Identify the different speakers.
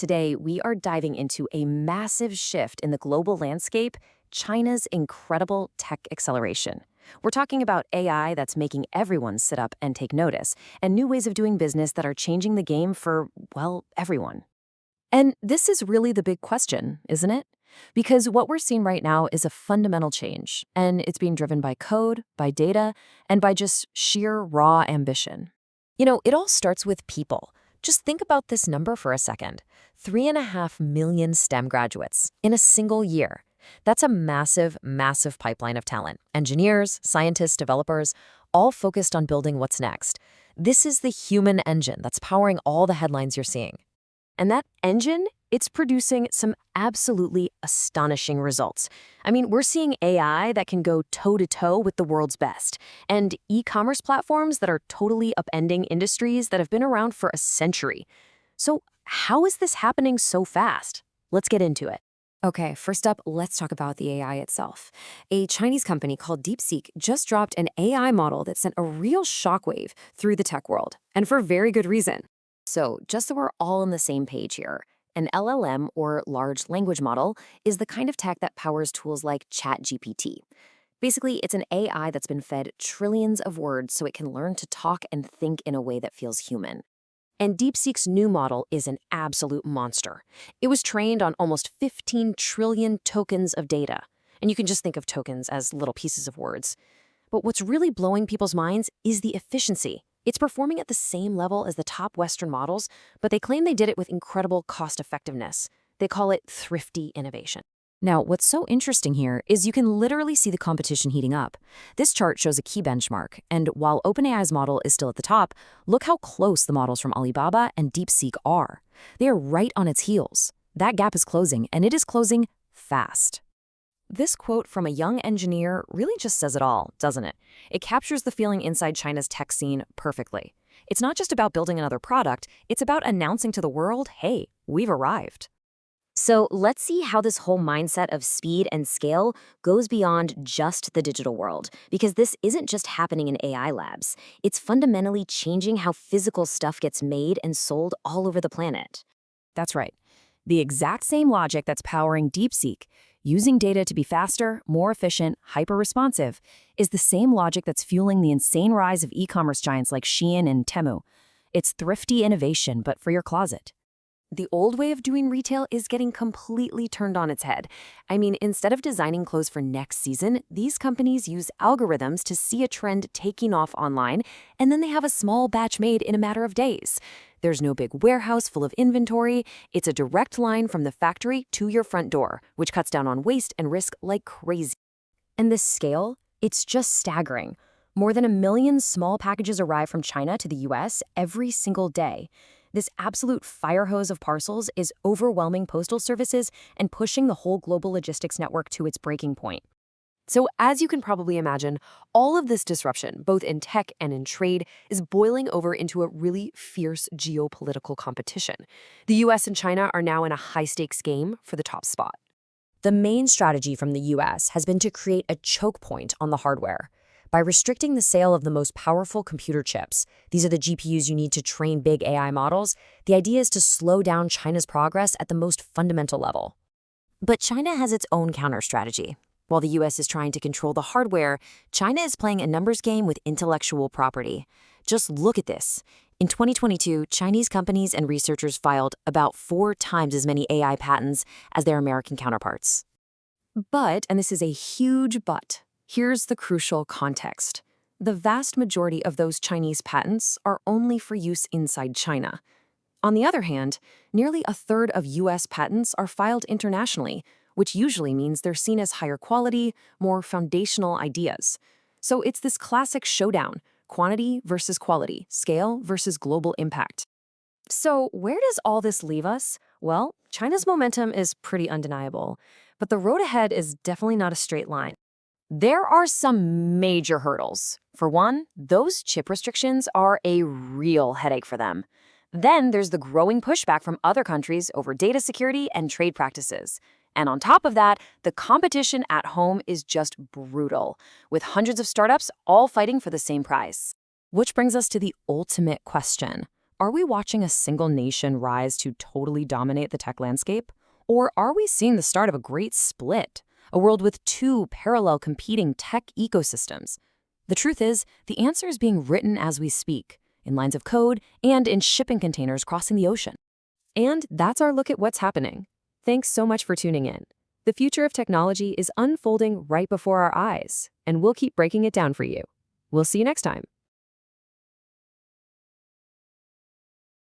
Speaker 1: Today, we are diving into a massive shift in the global landscape, China's incredible tech acceleration. We're talking about AI that's making everyone sit up and take notice, and new ways of doing business that are changing the game for, well, everyone. And this is really the big question, isn't it? Because what we're seeing right now is a fundamental change, and it's being driven by code, by data, and by just sheer raw ambition. It all starts with people. Just think about this number for a second. 3.5 million STEM graduates in a single year. That's a massive, massive pipeline of talent. Engineers, scientists, developers, all focused on building what's next. This is the human engine that's powering all the headlines you're seeing. And that engine, it's producing some absolutely astonishing results. We're seeing AI that can go toe-to-toe with the world's best, and e-commerce platforms that are totally upending industries that have been around for a century. So how is this happening so fast? Let's get into it.
Speaker 2: Okay, first up, let's talk about the AI itself. A Chinese company called DeepSeek just dropped an AI model that sent a real shockwave through the tech world, and for very good reason.
Speaker 1: So just so we're all on the same page here, an LLM, or large language model, is the kind of tech that powers tools like ChatGPT. Basically, it's an AI that's been fed trillions of words so it can learn to talk and think in a way that feels human. And DeepSeek's new model is an absolute monster. It was trained on almost 15 trillion tokens of data. And you can just think of tokens as little pieces of words. But what's really blowing people's minds is the efficiency. It's performing at the same level as the top Western models, but they claim they did it with incredible cost-effectiveness. They call it thrifty innovation.
Speaker 2: Now, what's so interesting here is you can literally see the competition heating up. This chart shows a key benchmark, and while OpenAI's model is still at the top, look how close the models from Alibaba and DeepSeek are. They are right on its heels. That gap is closing, and it is closing fast. This quote from a young engineer really just says it all, doesn't it? It captures the feeling inside China's tech scene perfectly. It's not just about building another product, it's about announcing to the world, hey, we've arrived.
Speaker 1: So let's see how this whole mindset of speed and scale goes beyond just the digital world, because this isn't just happening in AI labs. It's fundamentally changing how physical stuff gets made and sold all over the planet.
Speaker 2: That's right. The exact same logic that's powering DeepSeek, using data to be faster, more efficient, hyper-responsive, is the same logic that's fueling the insane rise of e-commerce giants like Shein and Temu. It's thrifty innovation, but for your closet. The old way of doing retail is getting completely turned on its head. Instead of designing clothes for next season, these companies use algorithms to see a trend taking off online, and then they have a small batch made in a matter of days. There's no big warehouse full of inventory. It's a direct line from the factory to your front door, which cuts down on waste and risk like crazy. And this scale, it's just staggering. More than 1 million small packages arrive from China to the US every single day. This absolute fire hose of parcels is overwhelming postal services and pushing the whole global logistics network to its breaking point. So as you can probably imagine, all of this disruption, both in tech and in trade, is boiling over into a really fierce geopolitical competition. The US and China are now in a high-stakes game for the top spot. The main strategy from the US has been to create a choke point on the hardware. By restricting the sale of the most powerful computer chips, these are the GPUs you need to train big AI models, the idea is to slow down China's progress at the most fundamental level. But China has its own counter-strategy. While the US is trying to control the hardware, China is playing a numbers game with intellectual property. Just look at this. In 2022, Chinese companies and researchers filed about 4 times as many AI patents as their American counterparts. But, and this is a huge but, here's the crucial context. The vast majority of those Chinese patents are only for use inside China. On the other hand, nearly a third of US patents are filed internationally, which usually means they're seen as higher quality, more foundational ideas. So it's this classic showdown, quantity versus quality, scale versus global impact. So where does all this leave us? Well, China's momentum is pretty undeniable, but the road ahead is definitely not a straight line. There are some major hurdles. For one, those chip restrictions are a real headache for them. Then there's the growing pushback from other countries over data security and trade practices. And on top of that, the competition at home is just brutal, with hundreds of startups all fighting for the same prize. Which brings us to the ultimate question.
Speaker 1: Are we watching a single nation rise to totally dominate the tech landscape? Or are we seeing the start of a great split, a world with two parallel competing tech ecosystems? The truth is, the answer is being written as we speak, in lines of code and in shipping containers crossing the ocean. And that's our look at what's happening. Thanks so much for tuning in. The future of technology is unfolding right before our eyes, and we'll keep breaking it down for you. We'll see you next time.